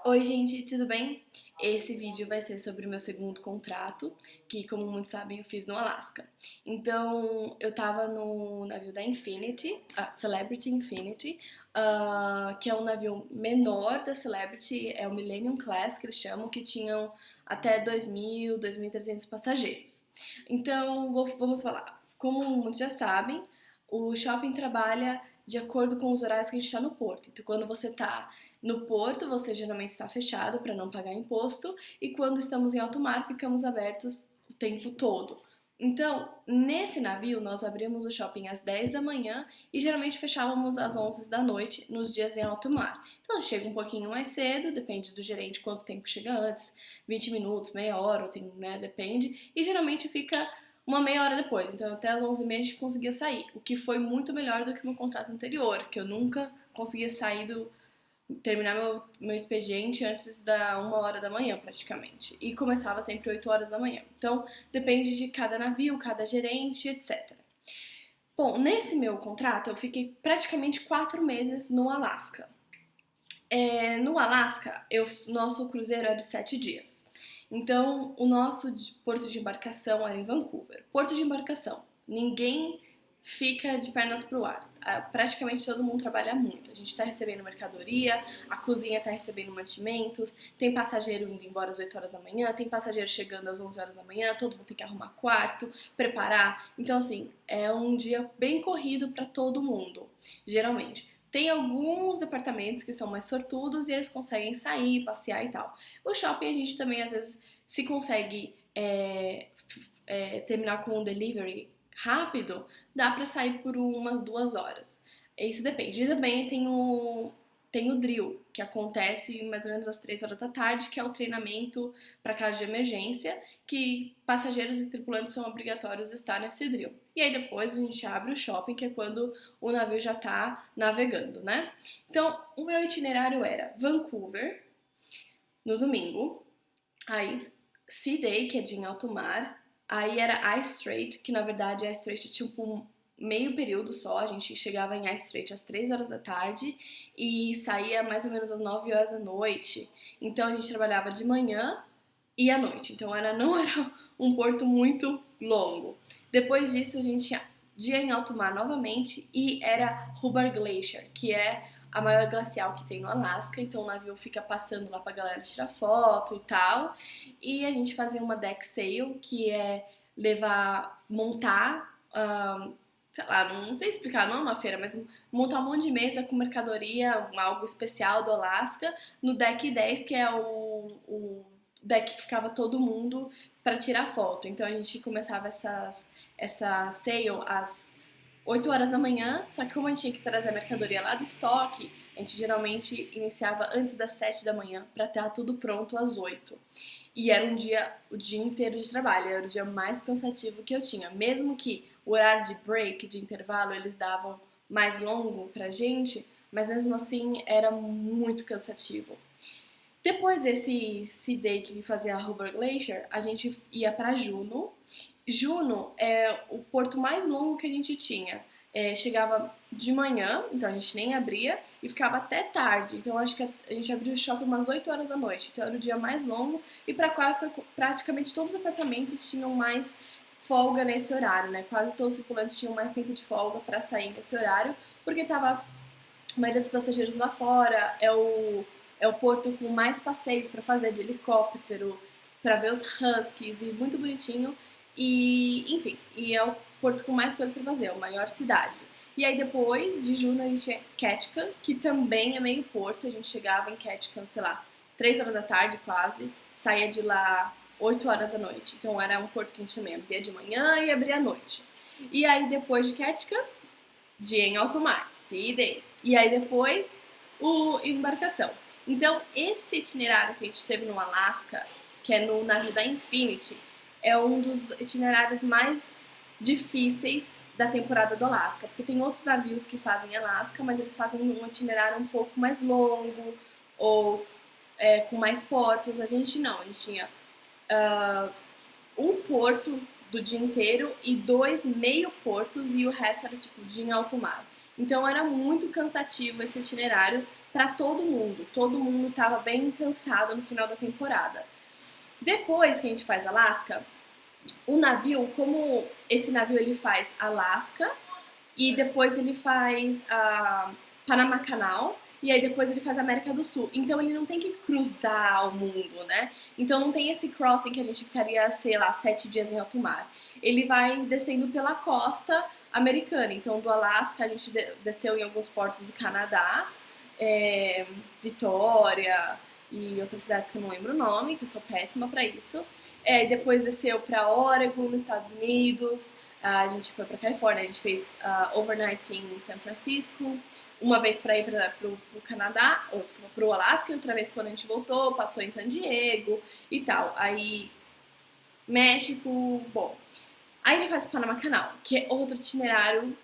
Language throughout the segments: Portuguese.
Oi, gente, tudo bem? Esse vídeo vai ser sobre o meu segundo contrato, que, como muitos sabem, eu fiz no Alasca. Então, eu tava no navio da Infinity, a Celebrity Infinity, que é um navio menor da Celebrity, é o Millennium Class, que eles chamam, que tinham até 2.000, 2.300 passageiros. Então, vamos falar. Como muitos já sabem, o shopping trabalha de acordo com os horários que a gente está no porto. Então, quando você está no porto, você geralmente está fechado para não pagar imposto, e quando estamos em alto mar, ficamos abertos o tempo todo. Então, nesse navio, nós abrimos o shopping às 10 da manhã e geralmente fechávamos às 11 da noite nos dias em alto mar. Então, chega um pouquinho mais cedo, depende do gerente quanto tempo chega antes, 20 minutos, meia hora, depende, e geralmente fica uma meia hora depois. Então, até às 11h30 a gente conseguia sair, o que foi muito melhor do que o meu contrato anterior, que eu nunca conseguia sair terminar meu expediente antes da 1 hora da manhã, praticamente. E começava sempre 8 horas da manhã. Então, depende de cada navio, cada gerente, etc. Bom, nesse meu contrato, eu fiquei praticamente 4 meses no Alasca. No Alasca, nosso cruzeiro era de 7 dias. Então, o nosso porto de embarcação era em Vancouver. Porto de embarcação. Ninguém fica de pernas pro ar. Praticamente todo mundo trabalha muito. A gente está recebendo mercadoria, a cozinha está recebendo mantimentos, tem passageiro indo embora às 8 horas da manhã, tem passageiro chegando às 11 horas da manhã, todo mundo tem que arrumar quarto, preparar. Então, assim, é um dia bem corrido para todo mundo, geralmente. Tem alguns departamentos que são mais sortudos e eles conseguem sair, passear e tal. O shopping a gente também às vezes se consegue terminar com um delivery rápido, dá pra sair por umas 2 horas. Isso depende. E também tem o drill, que acontece mais ou menos às 3 horas da tarde, que é o treinamento para caso de emergência, que passageiros e tripulantes são obrigatórios estar nesse drill. E aí depois a gente abre o shopping, que é quando o navio já está navegando, né? Então, o meu itinerário era Vancouver, no domingo, aí Sea Day, que é dia em alto mar, aí era Ice Strait, que na verdade Ice Strait é tipo um meio período só, a gente chegava em Ice Strait às 3 horas da tarde e saía mais ou menos às 9 horas da noite. Então a gente trabalhava de manhã e à noite, então não era um porto muito longo. Depois disso a gente tinha dia em alto mar novamente e era Hubbard Glacier, que é a maior glacial que tem no Alasca, então o navio fica passando lá pra galera tirar foto e tal. E a gente fazia uma deck sail, que é montar, sei lá, não sei explicar, não é uma feira, mas montar um monte de mesa com mercadoria, algo especial do Alasca, no deck 10, que é o deck que ficava todo mundo para tirar foto. Então a gente começava essa sale às 8 horas da manhã, só que como a gente tinha que trazer a mercadoria lá do estoque, a gente geralmente iniciava antes das 7 da manhã para ter tudo pronto às 8. E era o dia inteiro de trabalho, era o dia mais cansativo que eu tinha. Mesmo que o horário de break, de intervalo, eles davam mais longo pra gente, mas mesmo assim era muito cansativo. Depois desse Sea Day que fazia a Hubbard Glacier, a gente ia para Juno. Juno é o porto mais longo que a gente tinha. Chegava de manhã, então a gente nem abria, e ficava até tarde. Então acho que a gente abriu o shopping umas 8 horas da noite. Então era o dia mais longo e para praticamente todos os apartamentos tinham mais folga nesse horário, né? Quase todos os tripulantes tinham mais tempo de folga para sair nesse horário, porque tava a maioria dos passageiros lá fora, é o porto com mais passeios para fazer de helicóptero, para ver os huskies, e muito bonitinho. E, enfim, e é o porto com mais coisas para fazer, é a maior cidade. E aí depois de Juno a gente tinha Ketchikan, que também é meio porto, a gente chegava em Ketchikan, sei lá, 3 horas da tarde quase, saía de lá 8 horas da noite. Então era um porto que a gente também abria de manhã e abria à noite. E aí depois de Ketchikan, dia em alto mar, Sea Day. E aí depois o embarcação. Então, esse itinerário que a gente teve no Alasca, que é no navio da Infinity, é um dos itinerários mais difíceis da temporada do Alasca, porque tem outros navios que fazem Alasca, mas eles fazem um itinerário um pouco mais longo ou com mais portos. A gente não, a gente tinha um porto do dia inteiro e 2 meio portos e o resto era tipo dia em alto mar. Então era muito cansativo esse itinerário, para todo mundo tava bem cansado no final da temporada. Depois que a gente faz Alasca, o navio, como esse navio ele faz Alasca e depois ele faz a Panama Canal e aí depois ele faz a América do Sul. Então ele não tem que cruzar o mundo, né? Então não tem esse crossing que a gente ficaria, sei lá, 7 dias em alto mar. Ele vai descendo pela costa americana. Então do Alasca a gente desceu em alguns portos do Canadá, Vitória e outras cidades que eu não lembro o nome, que eu sou péssima pra isso. Depois desceu pra Oregon, nos Estados Unidos. A gente foi pra Califórnia, a gente fez overnight em São Francisco, uma vez para ir pro Canadá, ou desculpa, pro Alasca, e outra vez quando a gente voltou, passou em San Diego e tal. Aí, México, bom. Aí ele faz o Panama Canal, que é outro itinerário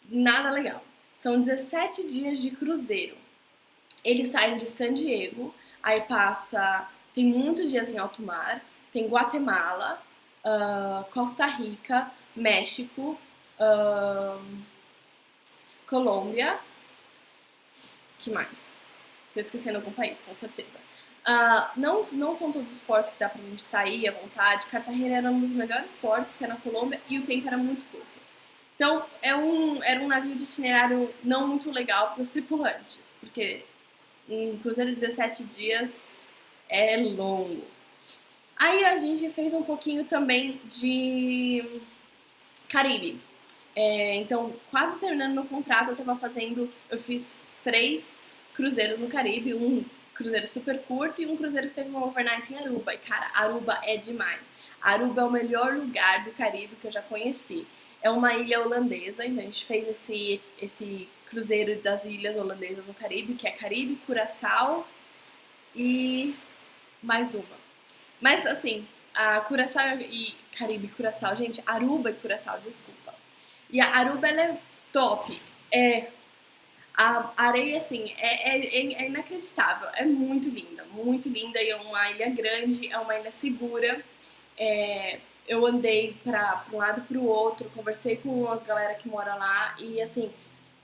nada legal. São 17 dias de cruzeiro. Eles saem de San Diego, aí tem muitos dias em alto mar, tem Guatemala, Costa Rica, México, Colômbia, que mais? Tô esquecendo algum país, com certeza. Não são todos os portos que dá pra gente sair à vontade. Cartagena era um dos melhores portos, que é na Colômbia, e o tempo era muito curto. Então, era um navio de itinerário não muito legal para os tripulantes, porque um cruzeiro de 17 dias é longo. Aí a gente fez um pouquinho também de Caribe. Então, quase terminando meu contrato, eu fiz 3 cruzeiros no Caribe, um cruzeiro super curto e um cruzeiro que teve uma overnight em Aruba. E, cara, Aruba é demais. Aruba é o melhor lugar do Caribe que eu já conheci. É uma ilha holandesa, então a gente fez esse cruzeiro das ilhas holandesas no Caribe, que é Caribe, Curaçao e mais uma. Mas, assim, a Curaçao e Caribe e Curaçao, gente, Aruba e Curaçao, desculpa. E a Aruba, ela é top. A areia, assim, é inacreditável. É muito linda. E é uma ilha grande, é uma ilha segura. Eu andei pra um lado e pro outro, conversei com as galera que mora lá. E, assim,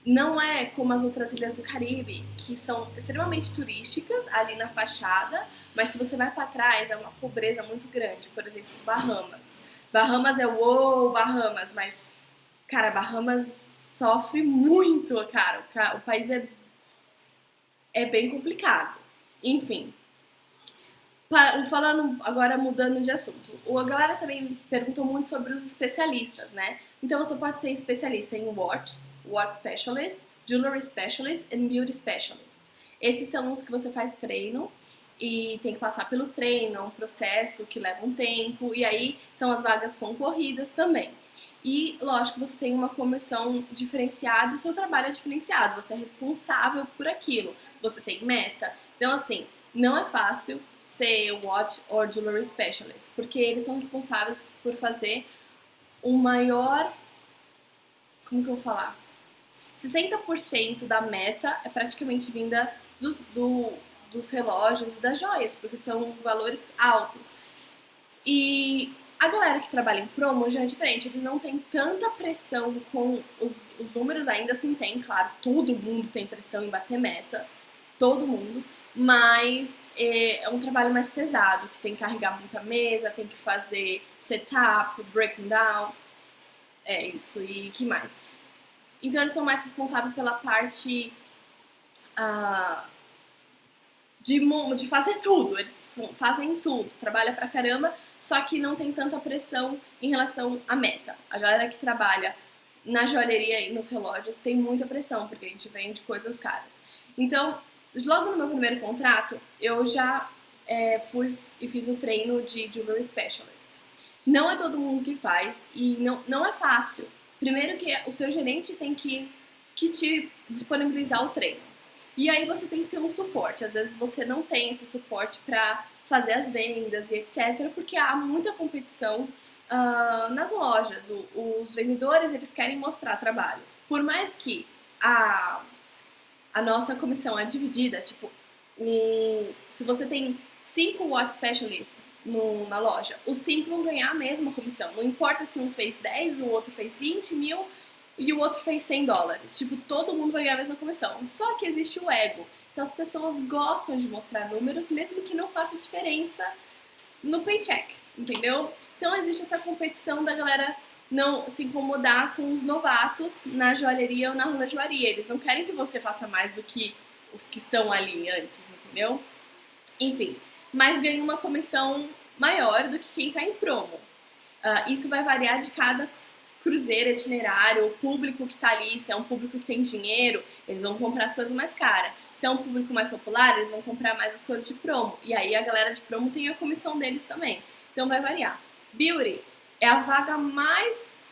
não é como as outras ilhas do Caribe, que são extremamente turísticas ali na fachada, mas se você vai para trás é uma pobreza muito grande. Por exemplo, Bahamas. Bahamas é uou, Bahamas, mas, cara, Bahamas sofre muito, cara. O país é bem complicado. Enfim, falando agora, mudando de assunto, a galera também perguntou muito sobre os especialistas, né? Então você pode ser especialista em watch specialist, jewelry specialist e beauty specialist. Esses são os que você faz treino e tem que passar pelo treino, é um processo que leva um tempo, e aí são as vagas concorridas também. E, lógico, você tem uma comissão diferenciada e o seu trabalho é diferenciado, você é responsável por aquilo, você tem meta. Então, assim, não é fácil ser Watch or Jewelry Specialist, porque eles são responsáveis por fazer o maior... Como que eu vou falar? 60% da meta é praticamente vinda dos relógios e das joias, porque são valores altos. E a galera que trabalha em promo já é diferente, eles não têm tanta pressão com os números, ainda assim tem, claro, todo mundo tem pressão em bater meta, todo mundo, mas é um trabalho mais pesado, que tem que carregar muita mesa, tem que fazer setup, breaking down, é isso, e que mais? Então eles são mais responsáveis pela parte de fazer tudo, eles fazem tudo, trabalha pra caramba, só que não tem tanta pressão em relação à meta. A galera que trabalha na joalheria e nos relógios tem muita pressão, porque a gente vende coisas caras. Então, logo no meu primeiro contrato, eu já fui e fiz o treino de Jewelry Specialist. Não é todo mundo que faz e não é fácil. Primeiro que o seu gerente tem que te disponibilizar o treino. E aí você tem que ter um suporte. Às vezes você não tem esse suporte para fazer as vendas e etc, porque há muita competição nas lojas. Os vendedores, eles querem mostrar trabalho. Por mais que a nossa comissão é dividida, tipo, se você tem 5 watch specialists na loja, os 5 vão ganhar a mesma comissão. Não importa se um fez 10, o outro fez 20 mil, e o outro fez $100. Tipo, todo mundo vai ganhar a mesma comissão. Só que existe o ego. Então as pessoas gostam de mostrar números, mesmo que não faça diferença no paycheck, entendeu? Então existe essa competição da galera não se incomodar com os novatos na joalheria ou na rua de joalheria. Eles não querem que você faça mais do que os que estão ali antes, entendeu? Enfim, mas ganha uma comissão maior do que quem está em promo. Isso vai variar de cada cruzeiro, itinerário, o público que está ali, se é um público que tem dinheiro, eles vão comprar as coisas mais caras. Se é um público mais popular, eles vão comprar mais as coisas de promo. E aí a galera de promo tem a comissão deles também. Então vai variar. Beauty é a vaga mais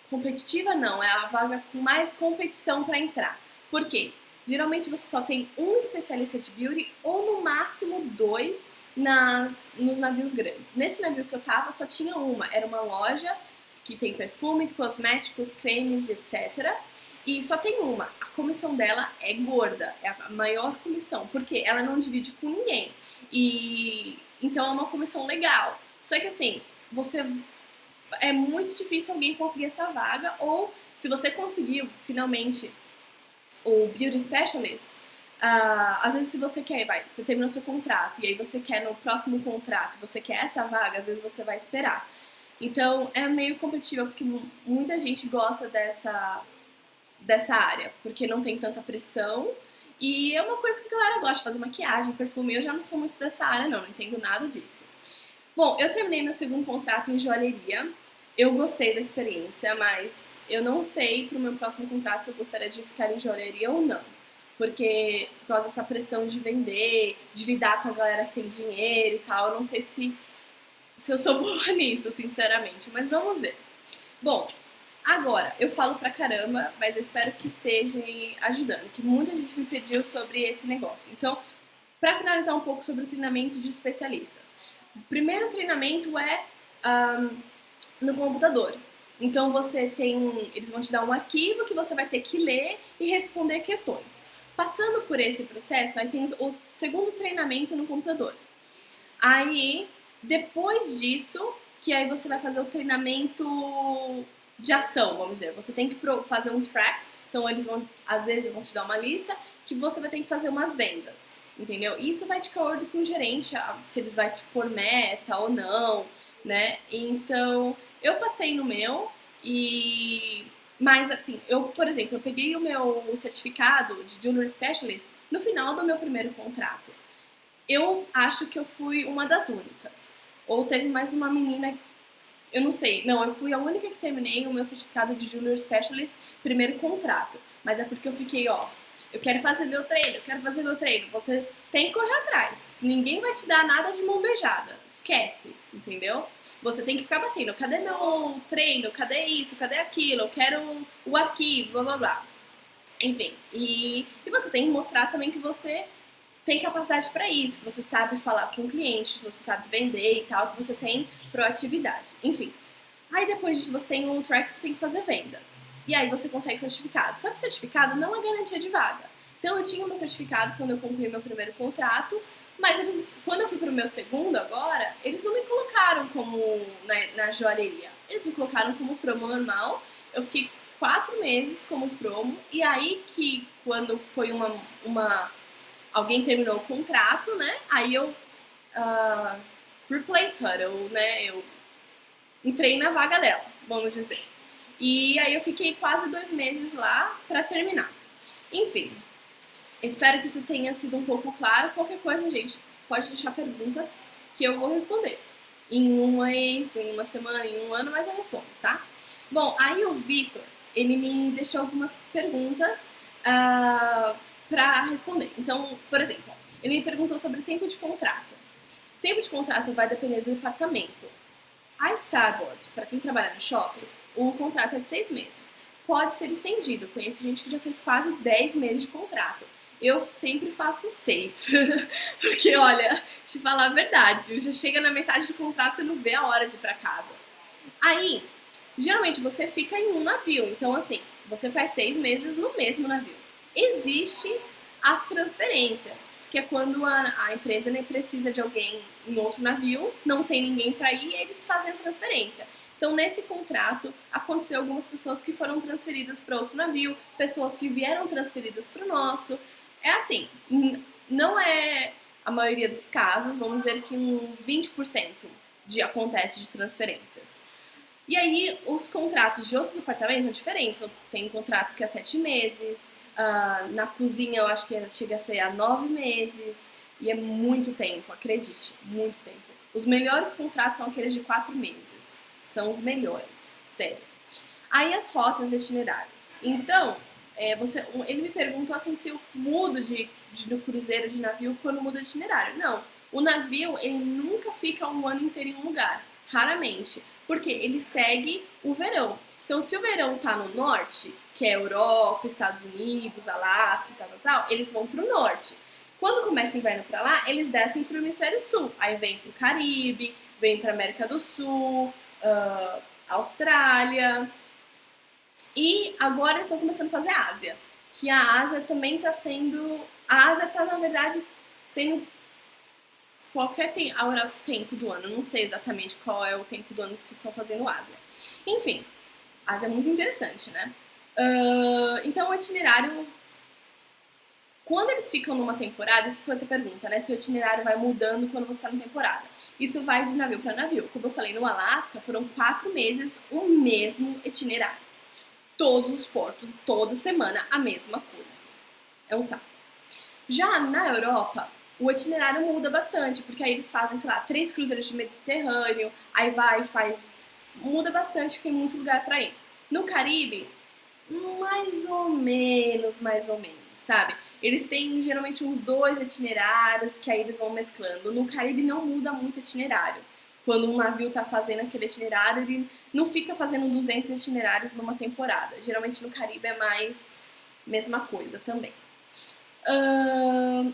competitiva, não, é a vaga com mais competição para entrar. Por quê? Geralmente você só tem um especialista de beauty ou no máximo 2 nos navios grandes. Nesse navio que eu tava só tinha uma, era uma loja que tem perfume, cosméticos, cremes, etc. E só tem uma. A comissão dela é gorda, é a maior comissão, porque ela não divide com ninguém. E então é uma comissão legal. Só que assim, é muito difícil alguém conseguir essa vaga, ou se você conseguiu finalmente o Beauty Specialist, às vezes se você quer, você terminou seu contrato e aí você quer no próximo contrato, você quer essa vaga, às vezes você vai esperar. Então é meio competitivo porque muita gente gosta dessa área, porque não tem tanta pressão e é uma coisa que a galera gosta de fazer, maquiagem, perfume. Eu já não sou muito dessa área não entendo nada disso. Bom, eu terminei meu segundo contrato em joalheria. Eu gostei da experiência, mas eu não sei pro meu próximo contrato se eu gostaria de ficar em joalheria ou não. Porque por causa dessa pressão de vender, de lidar com a galera que tem dinheiro e tal, eu não sei se eu sou boa nisso, sinceramente. Mas vamos ver. Bom, agora, eu falo pra caramba, mas eu espero que esteja ajudando, que muita gente me pediu sobre esse negócio. Então, pra finalizar um pouco sobre o treinamento de especialistas. O primeiro treinamento é no computador. Então eles vão te dar um arquivo que você vai ter que ler e responder questões. Passando por esse processo, aí tem o segundo treinamento no computador. Aí, depois disso, que aí você vai fazer o treinamento de ação, vamos dizer. Você tem que fazer um track, então às vezes vão te dar uma lista que você vai ter que fazer umas vendas, entendeu? Isso vai de acordo com o gerente, se eles vão te pôr meta ou não, né? Então, eu passei no meu mas assim, por exemplo, eu peguei o meu certificado de Junior Specialist no final do meu primeiro contrato. Eu acho que eu fui uma das únicas. Ou teve mais uma menina, eu não sei. Não, eu fui a única que terminei o meu certificado de Junior Specialist primeiro contrato. Mas é porque eu fiquei, eu quero fazer meu treino, eu quero fazer meu treino. Você tem que correr atrás. Ninguém vai te dar nada de mão beijada. Esquece, entendeu? Você tem que ficar batendo. Cadê meu treino? Cadê isso? Cadê aquilo? Eu quero o arquivo, blá blá blá. Enfim, e você tem que mostrar também que você tem capacidade para isso, que você sabe falar com clientes, você sabe vender e tal, que você tem proatividade. Enfim, aí depois disso você tem um track que você tem que fazer vendas. E aí você consegue certificado. Só que certificado não é garantia de vaga. Então eu tinha o meu certificado quando eu concluí meu primeiro contrato, mas quando eu fui pro meu segundo agora, eles não me colocaram como na joalheria. Eles me colocaram como promo normal. Eu fiquei 4 meses como promo, e aí que quando foi alguém terminou o contrato, né? Aí eu replace her, eu entrei na vaga dela, vamos dizer. E aí eu fiquei quase 2 meses lá pra terminar. Enfim, espero que isso tenha sido um pouco claro. Qualquer coisa, gente, pode deixar perguntas que eu vou responder. Em um mês, em uma semana, em um ano, mas eu respondo, tá? Bom, aí o Vitor, ele me deixou algumas perguntas para responder. Então, por exemplo, ele me perguntou sobre o tempo de contrato. O tempo de contrato vai depender do departamento. A Starboard, para quem trabalha no shopping, o contrato é de 6 meses. Pode ser estendido. Conheço gente que já fez quase 10 meses de contrato. Eu sempre faço 6. Porque, olha, te falar a verdade, já chega na metade do contrato, você não vê a hora de ir para casa. Aí, geralmente você fica em um navio. Então, assim, você faz 6 meses no mesmo navio. Existe as transferências, que é quando a empresa precisa de alguém em outro navio, não tem ninguém para ir, e eles fazem a transferência. Então, nesse contrato, aconteceu algumas pessoas que foram transferidas para outro navio, pessoas que vieram transferidas para o nosso. É assim, não é a maioria dos casos, vamos dizer que uns 20% acontece de transferências. E aí, os contratos de outros departamentos são diferentes. Tem contratos que é 7 meses, na cozinha eu acho que chega a ser a 9 meses, e é muito tempo, acredite, muito tempo. Os melhores contratos são aqueles de 4 meses, são os melhores, sério. Aí as rotas e itinerários. Então, ele me perguntou assim se eu mudo no cruzeiro de navio quando muda de itinerário. Não, o navio ele nunca fica um ano inteiro em um lugar, raramente, porque ele segue o verão. Então, se o verão tá no norte, que é Europa, Estados Unidos, Alasca e tal, eles vão pro norte. Quando começa o inverno pra lá, eles descem pro hemisfério sul. Aí vem pro Caribe, vem pra América do Sul, Austrália. E agora eles estão começando a fazer a Ásia. Que a Ásia também está sendo... A Ásia está, na verdade, sendo qualquer tempo do ano. Não sei exatamente qual é o tempo do ano que estão fazendo Ásia. Enfim, a Ásia é muito interessante, né? Então, o itinerário... Quando eles ficam numa temporada, isso foi outra pergunta, né? Se o itinerário vai mudando quando você está na temporada. Isso vai de navio para navio. Como eu falei, no Alasca, foram 4 meses o mesmo itinerário. Todos os portos, toda semana, a mesma coisa. É um saco. Já na Europa, o itinerário muda bastante, porque aí eles fazem, sei lá, 3 cruzeiros de Mediterrâneo, aí muda bastante, tem muito lugar pra ir. No Caribe, mais ou menos, sabe? Eles têm geralmente uns 2 itinerários que aí eles vão mesclando. No Caribe não muda muito itinerário. Quando um navio tá fazendo aquele itinerário, ele não fica fazendo 200 itinerários numa temporada. Geralmente no Caribe é mais mesma coisa também.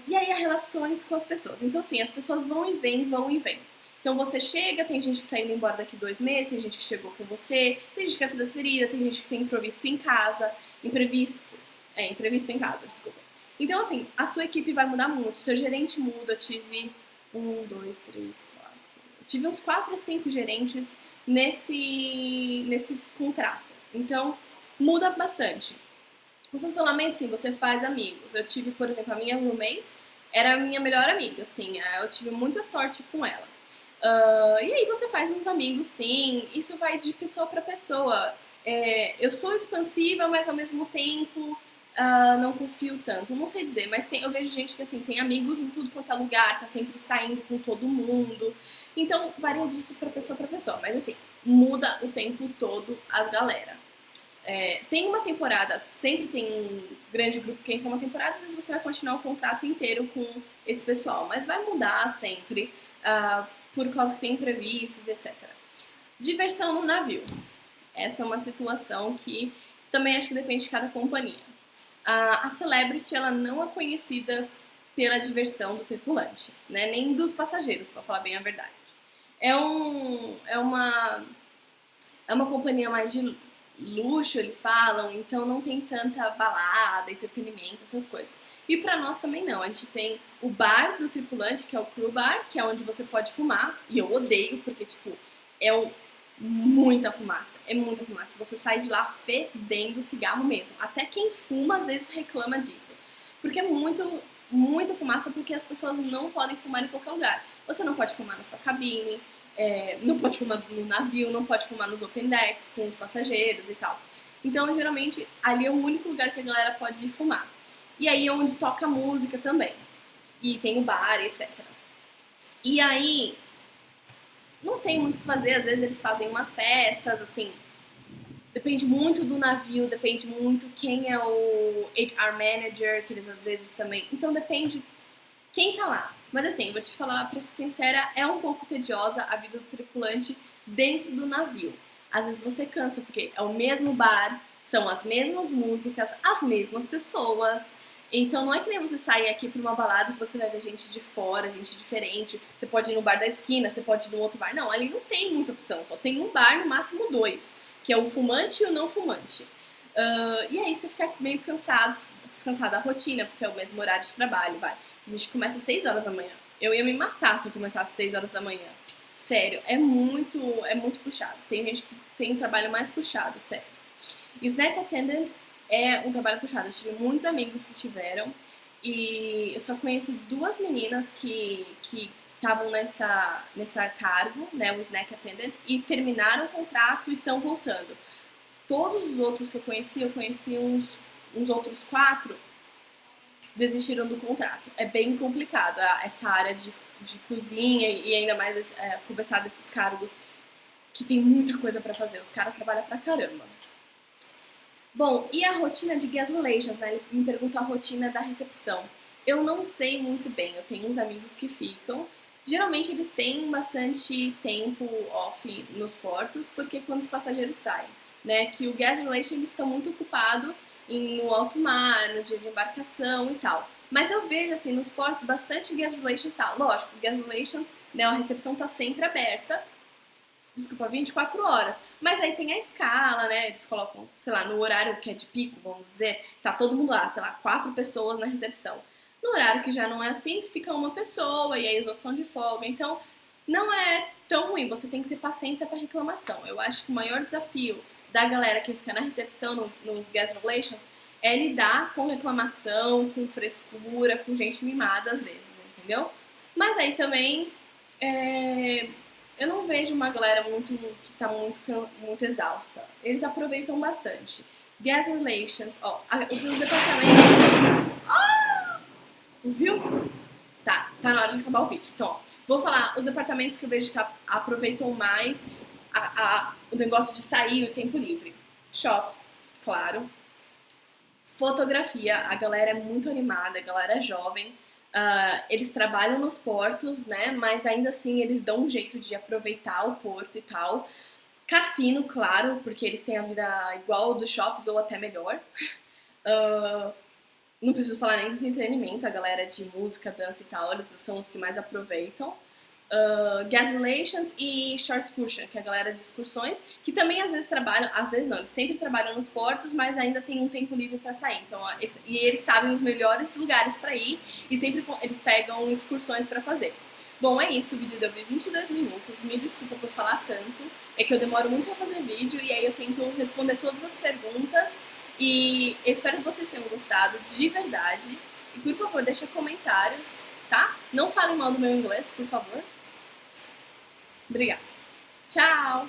E aí as relações com as pessoas. Então assim, as pessoas vão e vêm. Então você chega, tem gente que tá indo embora daqui 2 meses, tem gente que chegou com você, tem gente que é transferida, tem gente que tem imprevisto em casa, imprevisto em casa, desculpa. Então assim, a sua equipe vai mudar muito, seu gerente muda, eu tive 1, 2, 3, 4, eu tive uns 4 ou 5 gerentes nesse contrato, então muda bastante. O funcionamento, sim, você faz amigos. Eu tive, por exemplo, a minha roommate era a minha melhor amiga, assim, eu tive muita sorte com ela. E aí você faz uns amigos, sim, isso vai de pessoa para pessoa. Eu sou expansiva, mas ao mesmo tempo não confio tanto. Não sei dizer, mas eu vejo gente que assim, tem amigos em tudo quanto é lugar, tá sempre saindo com todo mundo. Então varia disso para pessoa, mas assim, muda o tempo todo as galera. Tem uma temporada, sempre tem um grande grupo que entra uma temporada, às vezes você vai continuar o contrato inteiro com esse pessoal, mas vai mudar sempre, por causa que tem imprevistos, etc. Diversão no navio. Essa é uma situação que também acho que depende de cada companhia. A Celebrity, ela não é conhecida pela diversão do tripulante, né? Nem dos passageiros, para falar bem a verdade. É uma companhia mais de luxo, eles falam, então não tem tanta balada, entretenimento, essas coisas. E pra nós também não, a gente tem o bar do tripulante, que é o crew bar, que é onde você pode fumar, e eu odeio, porque, tipo, muita fumaça, você sai de lá fedendo cigarro mesmo. Até quem fuma, às vezes, reclama disso. Porque é muita fumaça, porque as pessoas não podem fumar em qualquer lugar. Você não pode fumar na sua cabine, não pode fumar no navio, não pode fumar nos open decks com os passageiros e tal. Então, geralmente, ali é o único lugar que a galera pode ir fumar. E aí é onde toca música também. E tem o bar, etc. E aí, não tem muito o que fazer. Às vezes eles fazem umas festas, assim. Depende muito do navio, depende muito quem é o HR manager, que eles às vezes também... Então, depende quem tá lá. Mas assim, vou te falar, pra ser sincera, é um pouco tediosa a vida do tripulante dentro do navio. Às vezes você cansa, porque é o mesmo bar, são as mesmas músicas, as mesmas pessoas. Então não é que nem você sair aqui pra uma balada que você vai ver gente de fora, gente diferente. Você pode ir no bar da esquina, você pode ir no outro bar. Não, ali não tem muita opção, só tem um bar, no máximo 2, que é o fumante e o não fumante. E aí você fica meio cansado da rotina, porque é o mesmo horário de trabalho, vai. A gente começa às 6 horas da manhã. Eu ia me matar se eu começasse às 6 horas da manhã. Sério, é muito puxado. Tem gente que tem um trabalho mais puxado, sério. Snack Attendant é um trabalho puxado. Eu tive muitos amigos que tiveram e eu só conheço duas meninas que estavam nessa cargo, né, o Snack Attendant, e terminaram o contrato e estão voltando. Todos os outros que eu conheci uns outros quatro, desistiram do contrato. É bem complicado essa área de cozinha e ainda mais começar desses cargos que tem muita coisa para fazer. Os caras trabalham pra caramba. Bom, e a rotina de guest relations, né? Ele me pergunta a rotina da recepção. Eu não sei muito bem, eu tenho uns amigos que ficam. Geralmente eles têm bastante tempo off nos portos, porque quando os passageiros saem, né? Que o guest relations eles estão muito ocupados no alto mar, no dia de embarcação e tal. Mas eu vejo assim nos portos bastante guest relations e tal. Lógico, guest relations, né? A recepção tá sempre aberta, desculpa, 24 horas. Mas aí tem a escala, né? Eles colocam, sei lá, no horário que é de pico, vamos dizer, tá todo mundo lá, sei lá, 4 pessoas na recepção. No horário que já não é assim, fica uma pessoa e aí eles estão de folga. Então, não é tão ruim, você tem que ter paciência para reclamação. Eu acho que o maior desafio da galera que fica na recepção, nos guest relations, é lidar com reclamação, com frescura, com gente mimada às vezes, entendeu? Mas aí também eu não vejo uma galera que tá muito exausta. Eles aproveitam bastante. Guest relations, ó, os departamentos. Viu? Tá na hora de acabar o vídeo. Então, ó, vou falar os departamentos que eu vejo que aproveitam mais o negócio de sair o tempo livre. Shops, claro. Fotografia, a galera é muito animada, a galera é jovem. Eles trabalham nos portos, né? Mas ainda assim eles dão um jeito de aproveitar o porto e tal. Cassino, claro, porque eles têm a vida igual ao dos shops ou até melhor. Não preciso falar nem de entretenimento, a galera de música, dança e tal, eles são os que mais aproveitam. Guest Relations e Short Excursion, que é a galera de excursões, que também às vezes trabalham, às vezes não, eles sempre trabalham nos portos, mas ainda tem um tempo livre para sair. Então, eles sabem os melhores lugares para ir e sempre eles pegam excursões para fazer. Bom, é isso, o vídeo deu 22 minutos, me desculpa por falar tanto, é que eu demoro muito pra fazer vídeo e aí eu tento responder todas as perguntas e eu espero que vocês tenham gostado de verdade. E por favor, deixa comentários, tá? Não falem mal do meu inglês, por favor. Obrigada. Tchau!